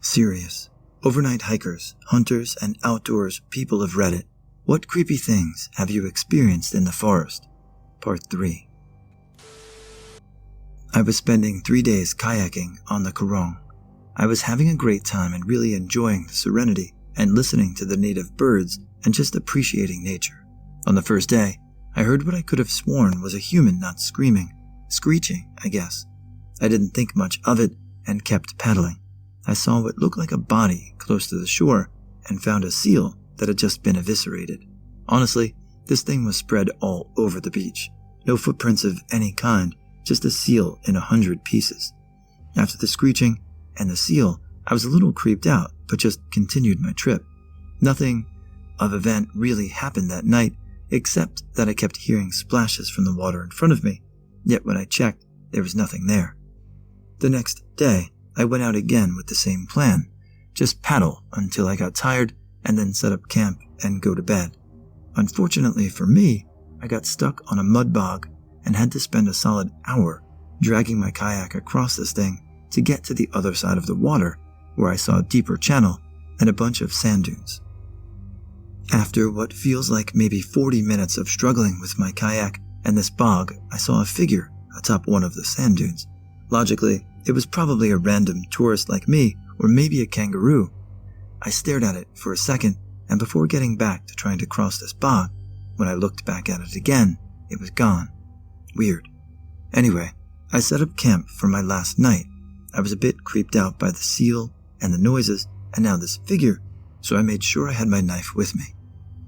Serious. Overnight hikers, hunters, and outdoors people of Reddit. What creepy things have you experienced in the forest? Part 3. I was spending 3 days kayaking on the Curong. I was having a great time and really enjoying the serenity and listening to the native birds and just appreciating nature. On the first day, I heard what I could have sworn was a human not screaming, screeching, I guess. I didn't think much of it and kept paddling. I saw what looked like a body close to the shore and found a seal that had just been eviscerated. Honestly, this thing was spread all over the beach. No footprints of any kind, just a seal in 100 pieces. After the screeching and the seal, I was a little creeped out, but just continued my trip. Nothing of event really happened that night, except that I kept hearing splashes from the water in front of me, yet when I checked, there was nothing there. The next day, I went out again with the same plan, just paddle until I got tired and then set up camp and go to bed. Unfortunately for me, I got stuck on a mud bog and had to spend a solid hour dragging my kayak across this thing to get to the other side of the water, where I saw a deeper channel and a bunch of sand dunes. After what feels like maybe 40 minutes of struggling with my kayak and this bog, I saw a figure atop one of the sand dunes. Logically, it was probably a random tourist like me, or maybe a kangaroo. I stared at it for a second, and before getting back to trying to cross this bog, when I looked back at it again, it was gone. Weird. Anyway, I set up camp for my last night. I was a bit creeped out by the seal and the noises, and now this figure, so I made sure I had my knife with me.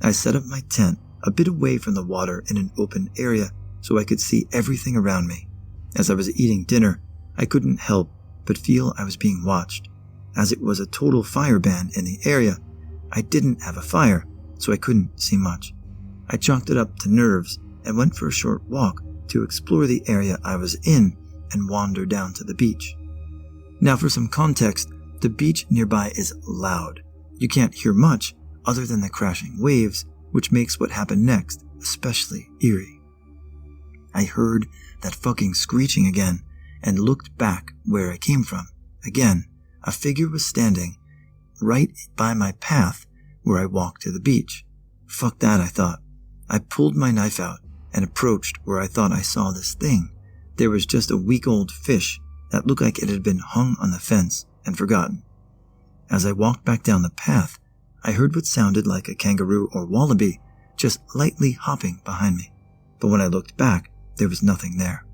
I set up my tent a bit away from the water in an open area so I could see everything around me. As I was eating dinner, I couldn't help but feel I was being watched. As it was a total fire ban in the area, I didn't have a fire, so I couldn't see much. I chalked it up to nerves and went for a short walk to explore the area I was in and wander down to the beach. Now for some context, the beach nearby is loud. You can't hear much other than the crashing waves, which makes what happened next especially eerie. I heard that fucking screeching again and looked back where I came from. Again, a figure was standing right by my path where I walked to the beach. Fuck that, I thought. I pulled my knife out and approached where I thought I saw this thing. There was just a week-old fish that looked like it had been hung on the fence and forgotten. As I walked back down the path, I heard what sounded like a kangaroo or wallaby just lightly hopping behind me. But when I looked back, there was nothing there.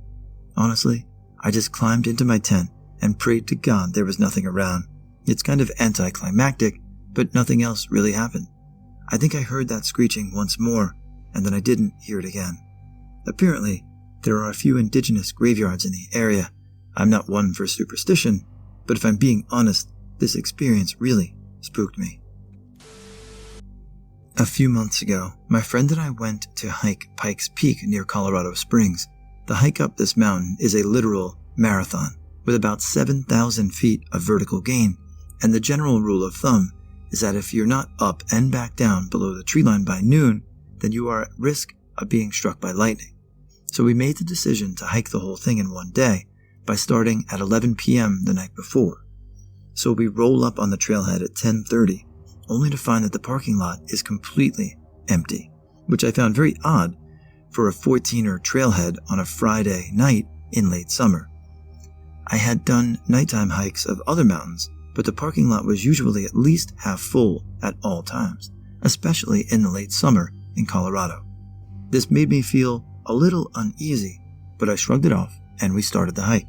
Honestly, I just climbed into my tent and prayed to God there was nothing around. It's kind of anticlimactic, but nothing else really happened. I think I heard that screeching once more, and then I didn't hear it again. Apparently, there are a few indigenous graveyards in the area. I'm not one for superstition, but if I'm being honest, this experience really spooked me. A few months ago, my friend and I went to hike Pikes Peak near Colorado Springs. The hike up this mountain is a literal marathon, with about 7,000 feet of vertical gain, and the general rule of thumb is that if you're not up and back down below the tree line by noon, then you are at risk of being struck by lightning. So we made the decision to hike the whole thing in one day by starting at 11 p.m. the night before. So we roll up on the trailhead at 10:30, only to find that the parking lot is completely empty, which I found very odd for a 14er trailhead on a Friday night in late summer. I had done nighttime hikes of other mountains, but the parking lot was usually at least half full at all times, especially in the late summer in Colorado. This made me feel a little uneasy, but I shrugged it off and we started the hike.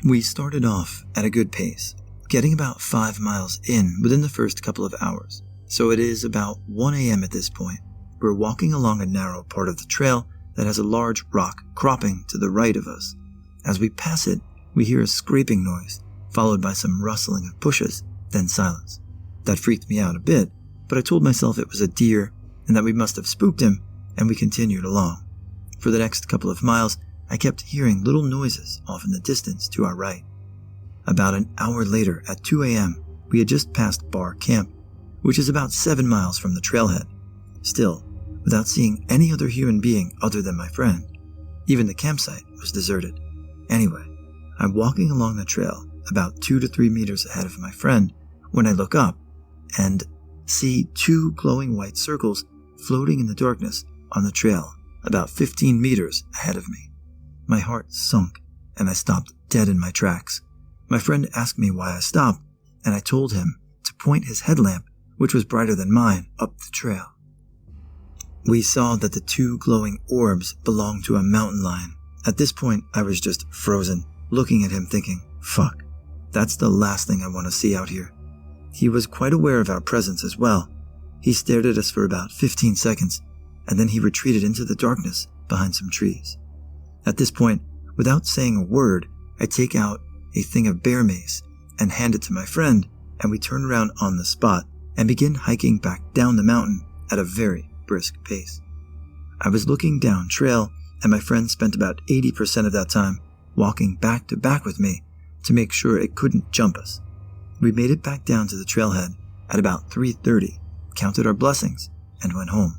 We started off at a good pace, getting about 5 miles in within the first couple of hours, so it is about 1 a.m. at this point. We're walking along a narrow part of the trail that has a large rock cropping to the right of us. As we pass it, we hear a scraping noise, followed by some rustling of bushes, then silence. That freaked me out a bit, but I told myself it was a deer and that we must have spooked him, and we continued along. For the next couple of miles, I kept hearing little noises off in the distance to our right. About an hour later, at 2 a.m., we had just passed Bar Camp, which is about 7 miles from the trailhead. Still, without seeing any other human being other than my friend. Even the campsite was deserted. Anyway, I'm walking along the trail about 2 to 3 meters ahead of my friend when I look up and see 2 glowing white circles floating in the darkness on the trail about 15 meters ahead of me. My heart sunk and I stopped dead in my tracks. My friend asked me why I stopped, and I told him to point his headlamp, which was brighter than mine, up the trail. We saw that the 2 glowing orbs belonged to a mountain lion. At this point, I was just frozen, looking at him thinking, fuck, that's the last thing I want to see out here. He was quite aware of our presence as well. He stared at us for about 15 seconds, and then he retreated into the darkness behind some trees. At this point, without saying a word, I take out a thing of bear mace and hand it to my friend, and we turn around on the spot and begin hiking back down the mountain at a very brisk pace. I was looking down trail, and my friend spent about 80% of that time walking back to back with me to make sure it couldn't jump us. We made it back down to the trailhead at about 3:30, counted our blessings, and went home.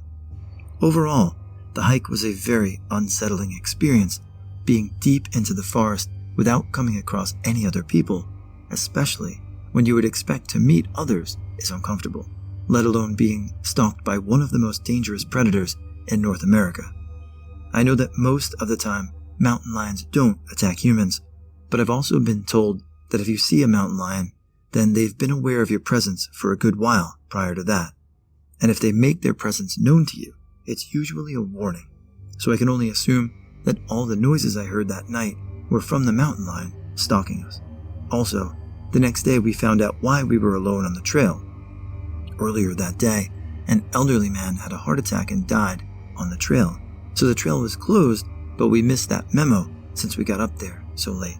Overall, the hike was a very unsettling experience. Being deep into the forest without coming across any other people, especially when you would expect to meet others, is uncomfortable, let alone being stalked by one of the most dangerous predators in North America. I know that most of the time, mountain lions don't attack humans, but I've also been told that if you see a mountain lion, then they've been aware of your presence for a good while prior to that. And if they make their presence known to you, it's usually a warning. So I can only assume that all the noises I heard that night were from the mountain lion stalking us. Also, the next day we found out why we were alone on the trail. Earlier that day, an elderly man had a heart attack and died on the trail, so the trail was closed, but we missed that memo since we got up there so late.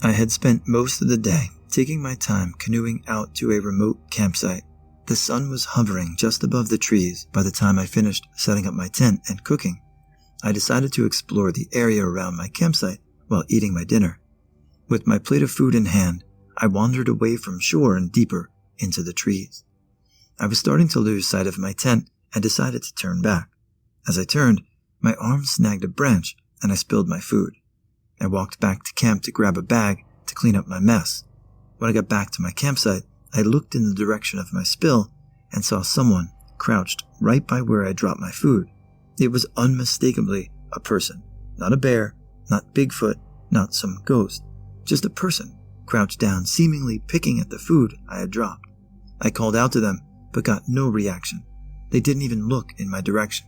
I had spent most of the day taking my time canoeing out to a remote campsite. The sun was hovering just above the trees by the time I finished setting up my tent and cooking. I decided to explore the area around my campsite while eating my dinner. With my plate of food in hand, I wandered away from shore and deeper into the trees. I was starting to lose sight of my tent and decided to turn back. As I turned, my arm snagged a branch and I spilled my food. I walked back to camp to grab a bag to clean up my mess. When I got back to my campsite, I looked in the direction of my spill and saw someone crouched right by where I dropped my food. It was unmistakably a person, not a bear, not Bigfoot, not some ghost, just a person crouched down, seemingly picking at the food I had dropped. I called out to them, but got no reaction. They didn't even look in my direction.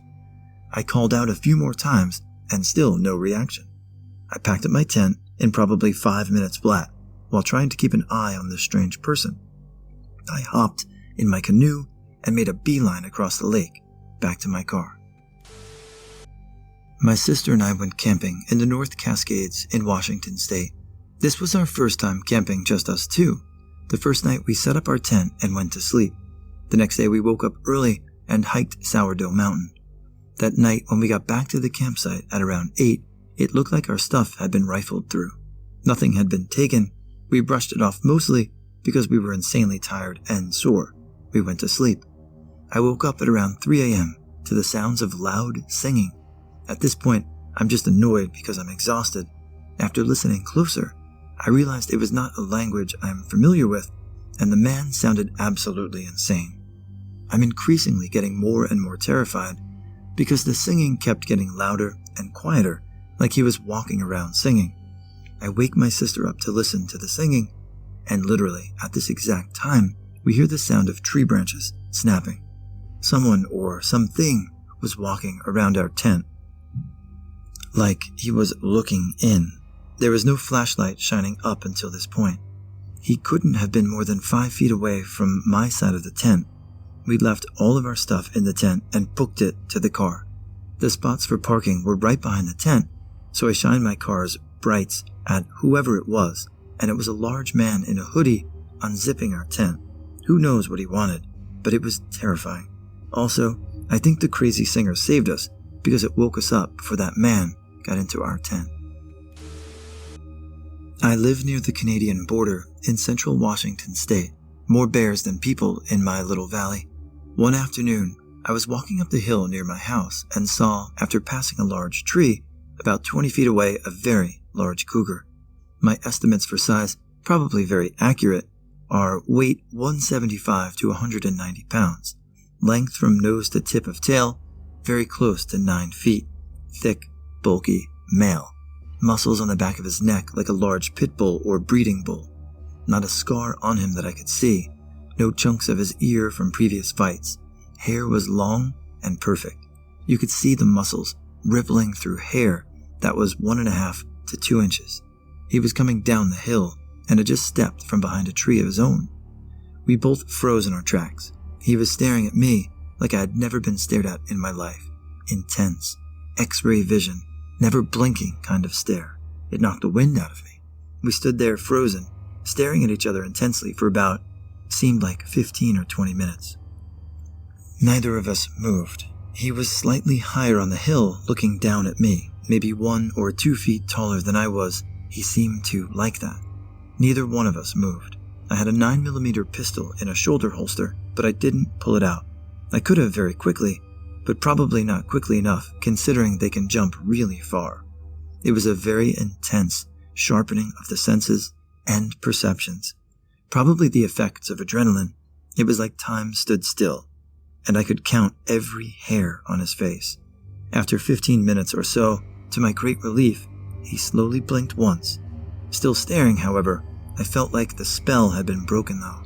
I called out a few more times and still no reaction. I packed up my tent in probably 5 minutes flat while trying to keep an eye on this strange person. I hopped in my canoe and made a beeline across the lake, back to my car. My sister and I went camping in the North Cascades in Washington State. This was our first time camping, just us two. The first night we set up our tent and went to sleep. The next day we woke up early and hiked Sourdough Mountain. That night when we got back to the campsite at around 8, it looked like our stuff had been rifled through. Nothing had been taken. We brushed it off mostly because we were insanely tired and sore. We went to sleep. I woke up at around 3 a.m. to the sounds of loud singing. At this point, I'm just annoyed because I'm exhausted. After listening closer, I realized it was not a language I'm familiar with, and the man sounded absolutely insane. I'm increasingly getting more and more terrified because the singing kept getting louder and quieter, like he was walking around singing. I wake my sister up to listen to the singing, and literally at this exact time, we hear the sound of tree branches snapping. Someone or something was walking around our tent, like he was looking in. There was no flashlight shining up until this point. He couldn't have been more than 5 feet away from my side of the tent. We left all of our stuff in the tent and booked it to the car. The spots for parking were right behind the tent, so I shined my car's brights at whoever it was, and it was a large man in a hoodie unzipping our tent. Who knows what he wanted, but it was terrifying. Also, I think the crazy singer saved us because it woke us up before that man got into our tent. I live near the Canadian border in central Washington state. More bears than people in my little valley. One afternoon, I was walking up the hill near my house and saw, after passing a large tree, about 20 feet away, a very large cougar. My estimates for size, probably very accurate, are weight 175 to 190 pounds, length from nose to tip of tail, very close to 9 feet, thick, bulky, male, muscles on the back of his neck like a large pit bull or breeding bull, not a scar on him that I could see, no chunks of his ear from previous fights, hair was long and perfect. You could see the muscles rippling through hair that was 1.5 to 2 inches. He was coming down the hill and had just stepped from behind a tree of his own. We both froze in our tracks. He was staring at me like I had never been stared at in my life. Intense, X-ray vision, never blinking kind of stare. It knocked the wind out of me. We stood there frozen, staring at each other intensely for about, seemed like 15 or 20 minutes. Neither of us moved. He was slightly higher on the hill looking down at me, maybe 1 or 2 feet taller than I was. He seemed to like that. Neither one of us moved. I had a 9mm pistol in a shoulder holster, but I didn't pull it out. I could have very quickly, but probably not quickly enough considering they can jump really far. It was a very intense sharpening of the senses and perceptions. Probably the effects of adrenaline. It was like time stood still, and I could count every hair on his face. After 15 minutes or so, to my great relief, he slowly blinked once. Still staring, however, I felt like the spell had been broken though.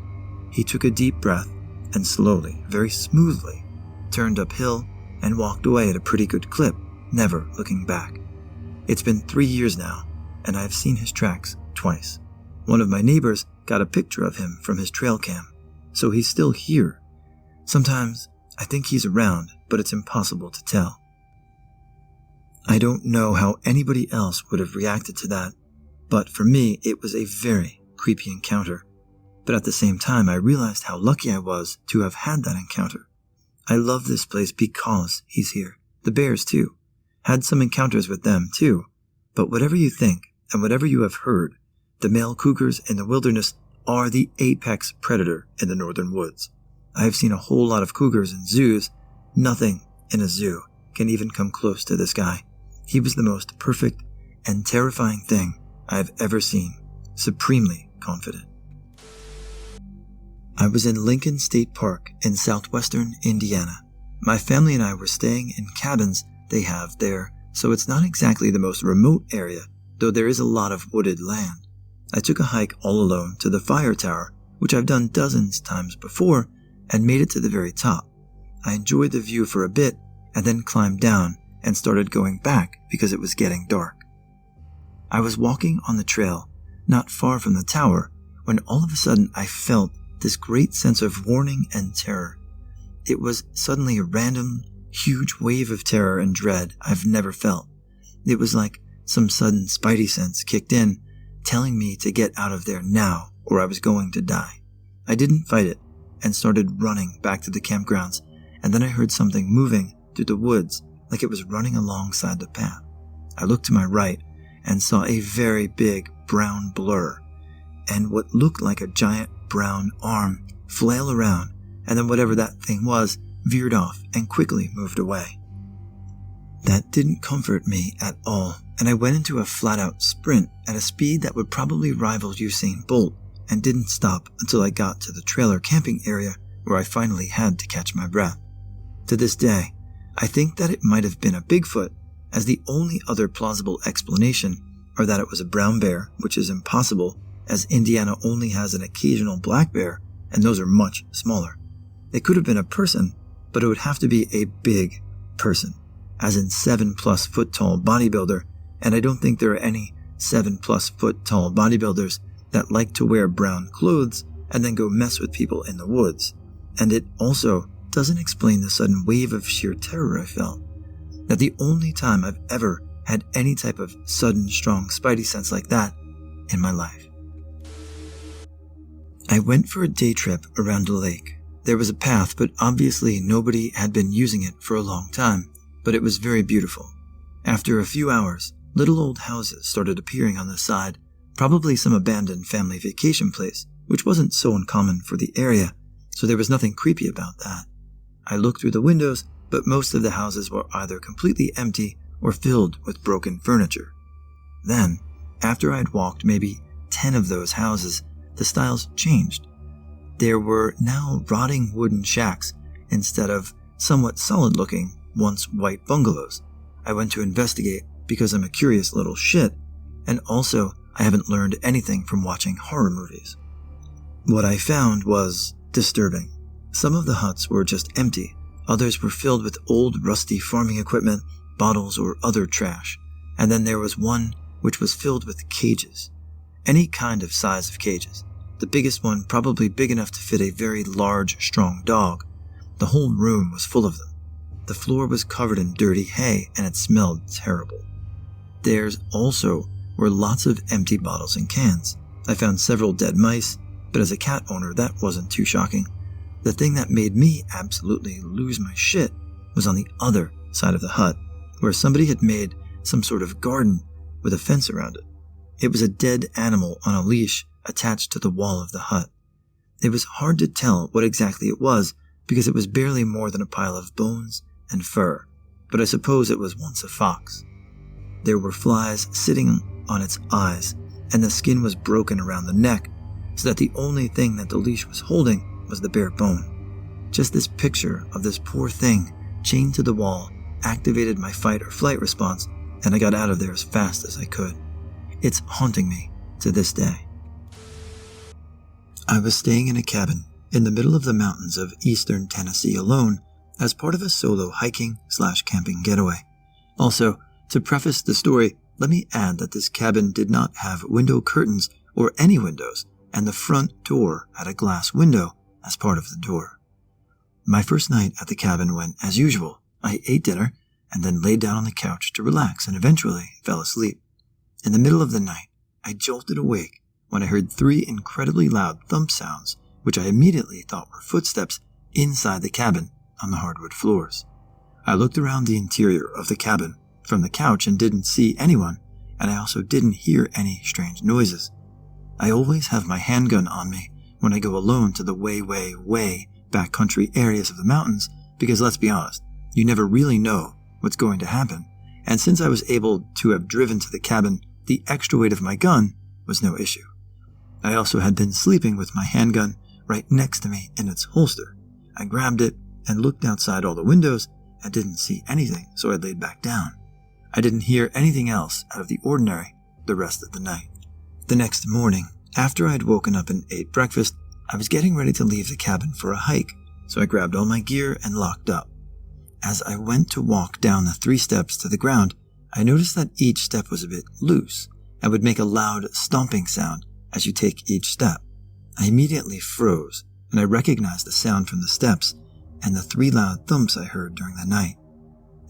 He took a deep breath and slowly, very smoothly, turned uphill and walked away at a pretty good clip, never looking back. It's been 3 years now, and I've seen his tracks twice. One of my neighbors got a picture of him from his trail cam, so he's still here. Sometimes I think he's around, but it's impossible to tell. I don't know how anybody else would have reacted to that, but for me it was a very creepy encounter. But at the same time I realized how lucky I was to have had that encounter. I love this place because he's here. The bears too. Had some encounters with them too. But whatever you think and whatever you have heard, the male cougars in the wilderness are the apex predator in the northern woods. I have seen a whole lot of cougars in zoos. Nothing in a zoo can even come close to this guy. He was the most perfect and terrifying thing I have ever seen, supremely confident. I was in Lincoln State Park in southwestern Indiana. My family and I were staying in cabins they have there, so it's not exactly the most remote area, though there is a lot of wooded land. I took a hike all alone to the fire tower, which I've done dozens times before, and made it to the very top. I enjoyed the view for a bit and then climbed down and started going back because it was getting dark. I was walking on the trail, not far from the tower, when all of a sudden I felt this great sense of warning and terror. It was suddenly a random, huge wave of terror and dread I've never felt. It was like some sudden spidey sense kicked in, telling me to get out of there now or I was going to die. I didn't fight it and started running back to the campgrounds, and then I heard something moving through the woods like it was running alongside the path. I looked to my right and saw a very big brown blur and what looked like a giant brown arm flail around, and then whatever that thing was veered off and quickly moved away. That didn't comfort me at all, and I went into a flat-out sprint at a speed that would probably rival Usain Bolt, and didn't stop until I got to the trailer camping area where I finally had to catch my breath. To this day, I think that it might have been a Bigfoot, as the only other plausible explanation are that it was a brown bear, which is impossible, as Indiana only has an occasional black bear, and those are much smaller. It could have been a person, but it would have to be a big person, as in 7+ foot tall bodybuilder, and I don't think there are any 7+ foot tall bodybuilders that like to wear brown clothes and then go mess with people in the woods. And it also doesn't explain the sudden wave of sheer terror I felt. That the only time I've ever had any type of sudden strong spidey sense like that in my life. I went for a day trip around a lake. There was a path, but obviously nobody had been using it for a long time, but it was very beautiful. After a few hours, little old houses started appearing on the side, probably some abandoned family vacation place, which wasn't so uncommon for the area, so there was nothing creepy about that. I looked through the windows, but most of the houses were either completely empty or filled with broken furniture. Then, After I'd walked maybe 10 of those houses, the styles changed. There were now rotting wooden shacks instead of somewhat solid-looking, once white bungalows. I went to investigate because I'm a curious little shit, and also I haven't learned anything from watching horror movies. What I found was disturbing. Some of the huts were just empty, others were filled with old rusty farming equipment, bottles, or other trash, and then there was one which was filled with cages. Any kind of size of cages. The biggest one probably big enough to fit a very large, strong dog. The whole room was full of them. The floor was covered in dirty hay and it smelled terrible. There also were lots of empty bottles and cans. I found several dead mice, but as a cat owner that wasn't too shocking. The thing that made me absolutely lose my shit was on the other side of the hut, where somebody had made some sort of garden with a fence around it. It was a dead animal on a leash attached to the wall of the hut. It was hard to tell what exactly it was because it was barely more than a pile of bones and fur, but I suppose it was once a fox. There were flies sitting on its eyes, and the skin was broken around the neck, so that the only thing that the leash was holding was the bare bone. Just this picture of this poor thing chained to the wall activated my fight or flight response, and I got out of there as fast as I could. It's haunting me to this day. I was staying in a cabin in the middle of the mountains of eastern Tennessee alone as part of a solo hiking/camping getaway. Also, to preface the story, let me add that this cabin did not have window curtains or any windows, and the front door had a glass window as part of the door. My first night at the cabin went as usual. I ate dinner and then laid down on the couch to relax and eventually fell asleep. In the middle of the night, I jolted awake when I heard 3 incredibly loud thump sounds, which I immediately thought were footsteps inside the cabin on the hardwood floors. I looked around the interior of the cabin from the couch and didn't see anyone, and I also didn't hear any strange noises. I always have my handgun on me when I go alone to the way backcountry areas of the mountains because, let's be honest, you never really know what's going to happen, and since I was able to have driven to the cabin, the extra weight of my gun was no issue. I also had been sleeping with my handgun right next to me in its holster. I grabbed it and looked outside all the windows and didn't see anything, so I laid back down. I didn't hear anything else out of the ordinary the rest of the night. The next morning, after I'd woken up and ate breakfast, I was getting ready to leave the cabin for a hike, so I grabbed all my gear and locked up. As I went to walk down the 3 steps to the ground, I noticed that each step was a bit loose and would make a loud stomping sound as you take each step. I immediately froze, and I recognized the sound from the steps and the 3 loud thumps I heard during the night.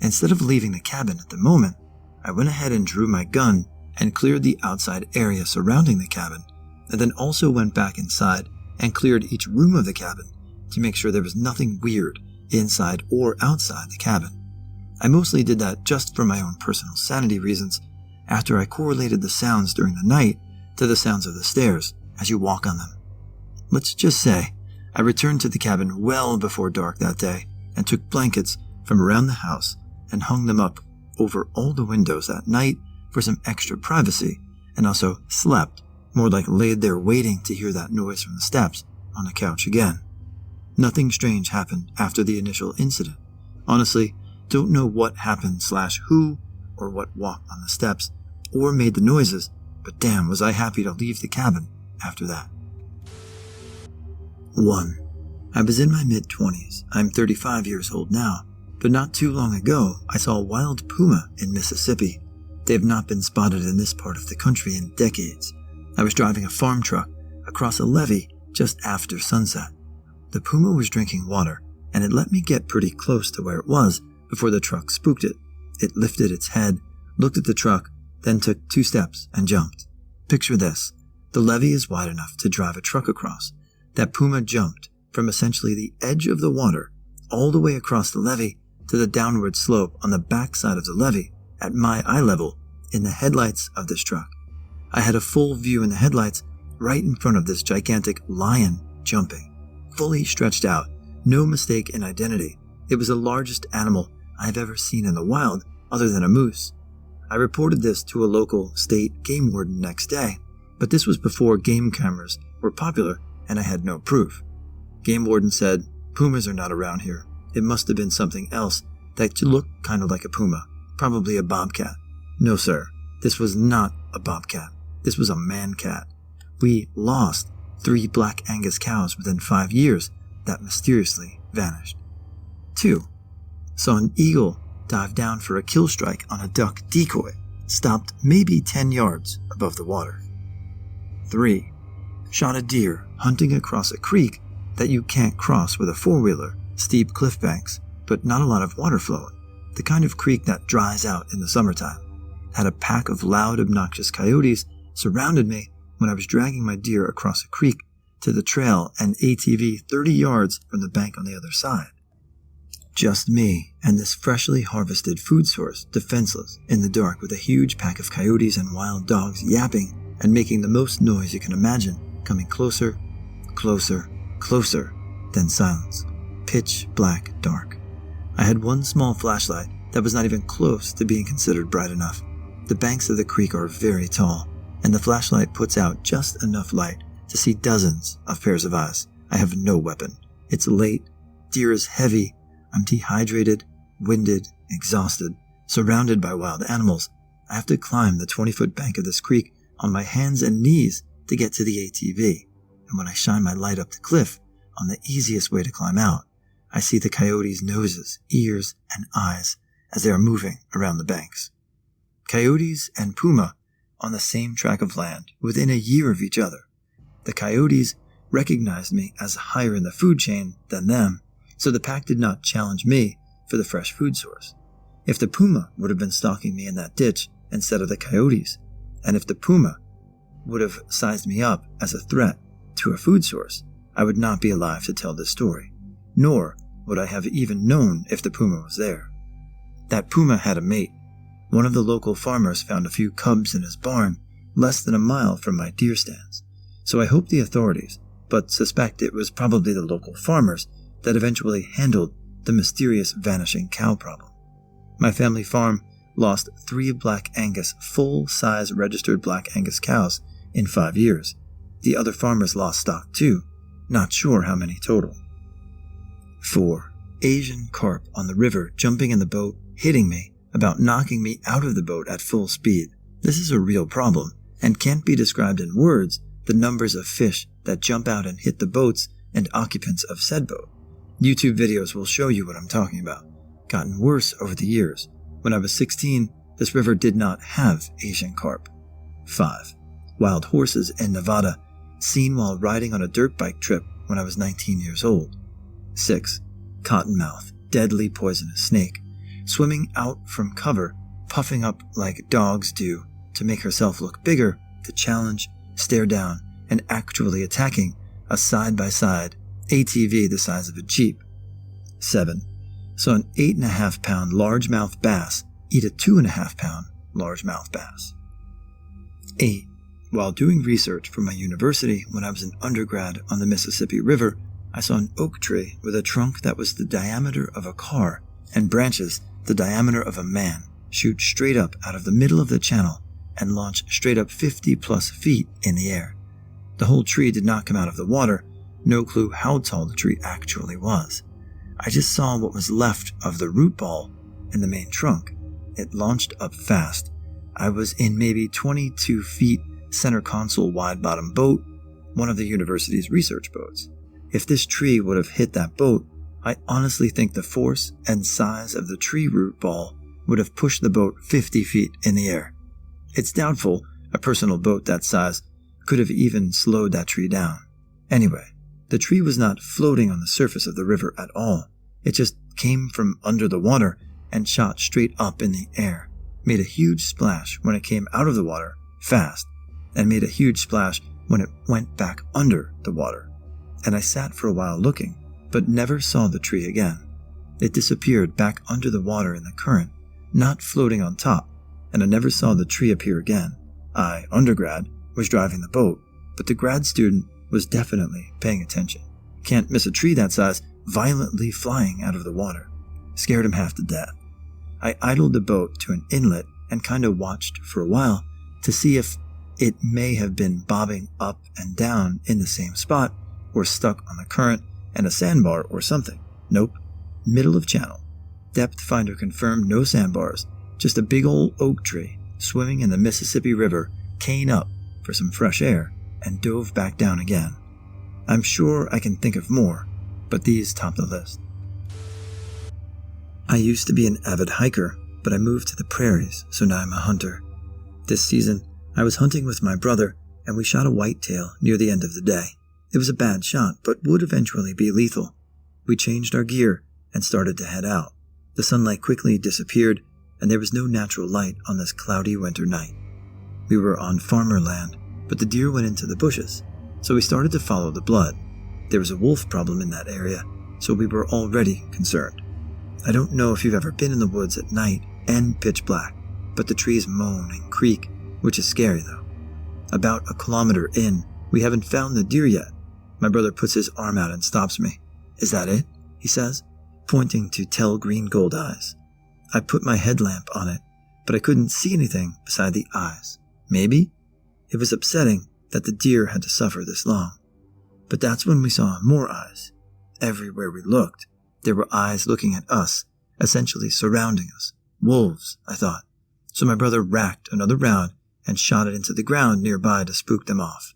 Instead of leaving the cabin at the moment, I went ahead and drew my gun and cleared the outside area surrounding the cabin, and then also went back inside and cleared each room of the cabin to make sure there was nothing weird inside or outside the cabin. I mostly did that just for my own personal sanity reasons after I correlated the sounds during the night to the sounds of the stairs as you walk on them. Let's just say I returned to the cabin well before dark that day and took blankets from around the house and hung them up over all the windows that night for some extra privacy, and also slept, more like laid there waiting to hear that noise from the steps on the couch again. Nothing strange happened after the initial incident. Honestly, don't know what happened/who or what walked on the steps or made the noises, but damn was I happy to leave the cabin after that. 1. I was in my mid-20s. I'm 35 years old now, but not too long ago I saw a wild puma in Mississippi. They have not been spotted in this part of the country in decades. I was driving a farm truck across a levee just after sunset. The puma was drinking water, and it let me get pretty close to where it was before the truck spooked it. It lifted its head, looked at the truck, then took 2 steps and jumped. Picture this. The levee is wide enough to drive a truck across. That puma jumped from essentially the edge of the water all the way across the levee to the downward slope on the back side of the levee at my eye level in the headlights of this truck. I had a full view in the headlights right in front of this gigantic lion jumping, fully stretched out, no mistake in identity. It was the largest animal I've ever seen in the wild other than a moose. I reported this to a local state game warden next day, but this was before game cameras were popular and I had no proof. Game warden said, "Pumas are not around here. It must have been something else that looked kind of like a puma, probably a bobcat." No, sir, this was not a bobcat. This was a man cat. We lost 3 Black Angus cows within 5 years that mysteriously vanished. 2. Saw an eagle dive down for a kill strike on a duck decoy, stopped maybe 10 yards above the water. 3. Shot a deer hunting across a creek that you can't cross with a four-wheeler, steep cliff banks, but not a lot of water flowing, the kind of creek that dries out in the summertime. Had a pack of loud, obnoxious coyotes surrounded me when I was dragging my deer across a creek to the trail and ATV 30 yards from the bank on the other side. Just me and this freshly harvested food source, defenseless in the dark with a huge pack of coyotes and wild dogs yapping and making the most noise you can imagine, coming closer, closer, closer, then silence. Pitch black dark. I had one small flashlight that was not even close to being considered bright enough. The banks of the creek are very tall, and the flashlight puts out just enough light to see dozens of pairs of eyes. I have no weapon. It's late, deer is heavy, I'm dehydrated, winded, exhausted, surrounded by wild animals. I have to climb the 20-foot bank of this creek on my hands and knees to get to the ATV, and when I shine my light up the cliff on the easiest way to climb out, I see the coyotes' noses, ears, and eyes as they are moving around the banks. Coyotes and puma on the same tract of land within a year of each other. The coyotes recognized me as higher in the food chain than them, so the pack did not challenge me for the fresh food source. If the puma would have been stalking me in that ditch instead of the coyotes, and if the puma would have sized me up as a threat to a food source, I would not be alive to tell this story, nor would I have even known if the puma was there. That puma had a mate. One of the local farmers found a few cubs in his barn, less than a mile from my deer stands. So I hope the authorities, but suspect it was probably the local farmers, that eventually handled the mysterious vanishing cow problem. My family farm lost 3 Black Angus full-size registered Black Angus cows in 5 years. The other farmers lost stock too, not sure how many total. 4. Asian carp on the river jumping in the boat, hitting me, about knocking me out of the boat at full speed. This is a real problem, and can't be described in words, the numbers of fish that jump out and hit the boats and occupants of said boat. YouTube videos will show you what I'm talking about. Gotten worse over the years. When I was 16, this river did not have Asian carp. 5. Wild horses in Nevada, seen while riding on a dirt bike trip when I was 19 years old. 6. Cottonmouth, deadly poisonous snake, swimming out from cover, puffing up like dogs do to make herself look bigger, to challenge, stare down, and actually attacking a side-by-side ATV the size of a Jeep. 7. Saw an 8.5-pound largemouth bass eat a 2.5-pound largemouth bass. 8. While doing research for my university when I was an undergrad on the Mississippi River, I saw an oak tree with a trunk that was the diameter of a car and branches the diameter of a man shoot straight up out of the middle of the channel and launch straight up 50+ feet in the air. The whole tree did not come out of the water. No clue how tall the tree actually was. I just saw what was left of the root ball and the main trunk. It launched up fast. I was in maybe 22 feet center console wide bottom boat, one of the university's research boats. If this tree would have hit that boat, I honestly think the force and size of the tree root ball would have pushed the boat 50 feet in the air. It's doubtful a personal boat that size could have even slowed that tree down. Anyway, the tree was not floating on the surface of the river at all. It just came from under the water and shot straight up in the air, made a huge splash when it came out of the water, fast, and made a huge splash when it went back under the water. And I sat for a while looking, but never saw the tree again. It disappeared back under the water in the current, not floating on top, and I never saw the tree appear again. I, undergrad, was driving the boat, but the grad student was definitely paying attention. Can't miss a tree that size violently flying out of the water. Scared him half to death. I idled the boat to an inlet and kinda watched for a while to see if it may have been bobbing up and down in the same spot or stuck on the current and a sandbar or something. Nope. Middle of channel. Depth finder confirmed no sandbars, just a big old oak tree swimming in the Mississippi River, cane up for some fresh air, and dove back down again. I'm sure I can think of more, but these top the list. I used to be an avid hiker, but I moved to the prairies, so now I'm a hunter. This season, I was hunting with my brother, and we shot a whitetail near the end of the day. It was a bad shot, but would eventually be lethal. We changed our gear and started to head out. The sunlight quickly disappeared, and there was no natural light on this cloudy winter night. We were on farmer land, but the deer went into the bushes, so we started to follow the blood. There was a wolf problem in that area, so we were already concerned. I don't know if you've ever been in the woods at night and pitch black, but the trees moan and creak, which is scary though. About a kilometer in, we haven't found the deer yet. My brother puts his arm out and stops me. "Is that it?" he says, pointing to tell green gold eyes. I put my headlamp on it, but I couldn't see anything beside the eyes. Maybe? It was upsetting that the deer had to suffer this long. But that's when we saw more eyes. Everywhere we looked, there were eyes looking at us, essentially surrounding us. Wolves, I thought. So my brother racked another round and shot it into the ground nearby to spook them off.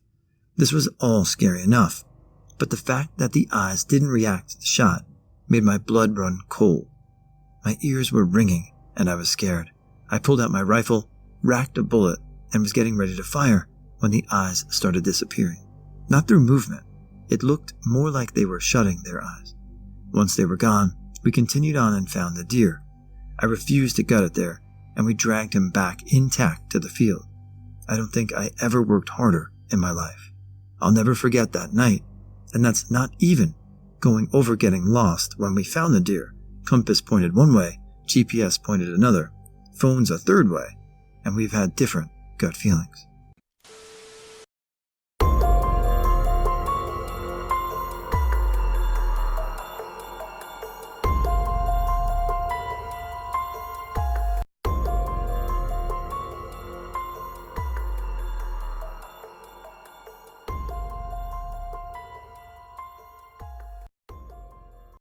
This was all scary enough, but the fact that the eyes didn't react to the shot made my blood run cold. My ears were ringing, and I was scared. I pulled out my rifle, racked a bullet, and was getting ready to fire when the eyes started disappearing. Not through movement. It looked more like they were shutting their eyes. Once they were gone, we continued on and found the deer. I refused to gut it there, and we dragged him back intact to the field. I don't think I ever worked harder in my life. I'll never forget that night, and that's not even going over getting lost when we found the deer. Compass pointed one way, GPS pointed another, phones a third way, and we've had different gut feelings.